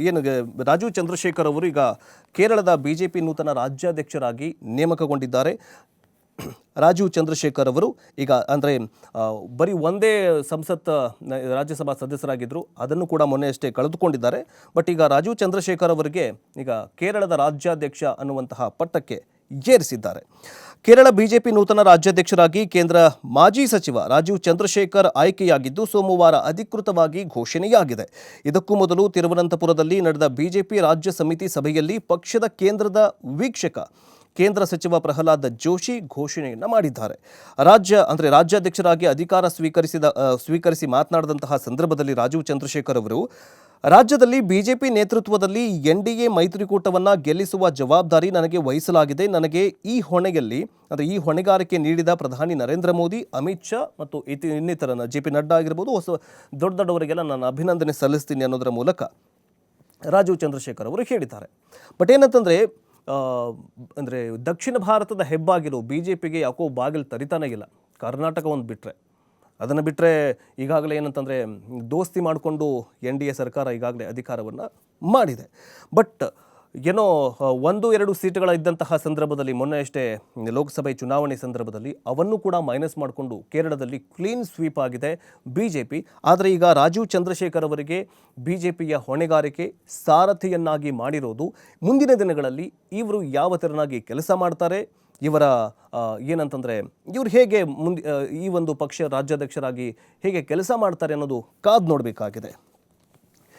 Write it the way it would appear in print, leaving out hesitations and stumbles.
ಏನು ರಾಜೀವ್ ಚಂದ್ರಶೇಖರ್ ಅವರು ಈಗ ಕೇರಳದ ಬಿಜೆಪಿ ನೂತನ ರಾಜ್ಯಾಧ್ಯಕ್ಷರಾಗಿ ನೇಮಕಗೊಂಡಿದ್ದಾರೆ. ರಾಜೀವ್ ಚಂದ್ರಶೇಖರ್ ಅವರು ಈಗ ಅಂದರೆ ಬರೀ ಒಂದೇ ಸಂಸತ್ ರಾಜ್ಯಸಭಾ ಸದಸ್ಯರಾಗಿದ್ದರು, ಅದನ್ನು ಕೂಡ ಮೊನ್ನೆಯಷ್ಟೇ ಕಳೆದುಕೊಂಡಿದ್ದಾರೆ. ಬಟ್ ಈಗ ರಾಜೀವ್ ಚಂದ್ರಶೇಖರ್ ಅವರಿಗೆ ಈಗ ಕೇರಳದ ರಾಜ್ಯಾಧ್ಯಕ್ಷ ಅನ್ನುವಂತಹ ಪಟ್ಟಕ್ಕೆ ಏರಿಸಿದ್ದಾರೆ. ಕೇರಳ ಬಿಜೆಪಿ ನೂತನ ರಾಜ್ಯಾಧ್ಯಕ್ಷರಾಗಿ ಕೇಂದ್ರ ಮಾಜಿ ಸಚಿವ ರಾಜೀವ್ ಚಂದ್ರಶೇಖರ್ ಆಯ್ಕೆಯಾಗಿದ್ದು ಸೋಮವಾರ ಅಧಿಕೃತವಾಗಿ ಘೋಷಣೆಯಾಗಿದೆ. ಇದಕ್ಕೂ ಮೊದಲು ತಿರುವನಂತಪುರದಲ್ಲಿ ನಡೆದ ಬಿಜೆಪಿ ರಾಜ್ಯ ಸಮಿತಿ ಸಭೆಯಲ್ಲಿ ಪಕ್ಷದ ಕೇಂದ್ರದ ವೀಕ್ಷಕ ಕೇಂದ್ರ ಸಚಿವ ಪ್ರಹ್ಲಾದ್ ಜೋಶಿ ಘೋಷಣೆಯನ್ನು ಮಾಡಿದ್ದಾರೆ. ರಾಜ್ಯಾಧ್ಯಕ್ಷರಾಗಿ ಅಧಿಕಾರ ಸ್ವೀಕರಿಸಿ ಮಾತನಾಡಿದಂತಹ ಸಂದರ್ಭದಲ್ಲಿ ರಾಜೀವ್ ಚಂದ್ರಶೇಖರ್ ಅವರು ರಾಜ್ಯದಲ್ಲಿ ಬಿಜೆಪಿ ನೇತೃತ್ವದಲ್ಲಿ ಎನ್ಡಿಎ ಮೈತ್ರಿಕೂಟವನ್ನು ಗೆಲ್ಲಿಸುವ ಜವಾಬ್ದಾರಿ ನನಗೆ ವಹಿಸಲಾಗಿದೆ. ನನಗೆ ಈ ಹೊಣೆಗಾರಿಕೆ ನೀಡಿದ ಪ್ರಧಾನಿ ನರೇಂದ್ರ ಮೋದಿ, ಅಮಿತ್ ಶಾ ಮತ್ತು ಇನ್ನಿತರ ಜೆ.ಪಿ. ನಡ್ಡಾ ಆಗಿರ್ಬೋದು, ದೊಡ್ಡವರಿಗೆಲ್ಲ ನಾನು ಅಭಿನಂದನೆ ಸಲ್ಲಿಸ್ತೀನಿ ಅನ್ನೋದರ ಮೂಲಕ ರಾಜೀವ್ ಚಂದ್ರಶೇಖರ್ ಅವರು ಹೇಳಿದ್ದಾರೆ. ಬಟ್ ಏನಂತಂದರೆ ದಕ್ಷಿಣ ಭಾರತದ ಹೆಬ್ಬಾಗಿಲು ಬಿಜೆಪಿಗೆ ಯಾಕೋ ಬಾಗಿಲು ತರಿತಾನೇ ಇಲ್ಲ. ಕರ್ನಾಟಕ ಒಂದು ಬಿಟ್ಟರೆ, ಅದನ್ನು ಬಿಟ್ಟರೆ ಈಗಾಗಲೇ ಏನಂತಂದರೆ ದೋಸ್ತಿ ಮಾಡಿಕೊಂಡು NDA ಸರ್ಕಾರ ಈಗಾಗಲೇ ಅಧಿಕಾರವನ್ನು ಮಾಡಿದೆ. ಬಟ್ ಏನೋ 1-2 ಸೀಟುಗಳ ಇದ್ದಂತಹ ಸಂದರ್ಭದಲ್ಲಿ ಮೊನ್ನೆಯಷ್ಟೇ ಲೋಕಸಭೆ ಚುನಾವಣೆ ಸಂದರ್ಭದಲ್ಲಿ ಅವನ್ನು ಕೂಡ ಮೈನಸ್ ಮಾಡಿಕೊಂಡು ಕೇರಳದಲ್ಲಿ ಕ್ಲೀನ್ ಸ್ವೀಪ್ ಆಗಿದೆ ಬಿಜೆಪಿ. ಆದರೆ ಈಗ ರಾಜೀವ್ ಚಂದ್ರಶೇಖರ್ ಅವರಿಗೆ ಬಿಜೆಪಿಯ ಹೊಣೆಗಾರಿಕೆ ಸಾರಥಿಯನ್ನಾಗಿ ಮಾಡಿರೋದು. ಮುಂದಿನ ದಿನಗಳಲ್ಲಿ ಇವರು ಯಾವ ತೆರನಾಗಿ ಕೆಲಸ ಮಾಡ್ತಾರೆ, ಇವರು ಹೇಗೆ ಈ ಒಂದು ಪಕ್ಷ ರಾಜ್ಯಾಧ್ಯಕ್ಷರಾಗಿ ಹೇಗೆ ಕೆಲಸ ಮಾಡ್ತಾರೆ ಅನ್ನೋದು ಕಾದು ನೋಡಬೇಕಾಗಿದೆ.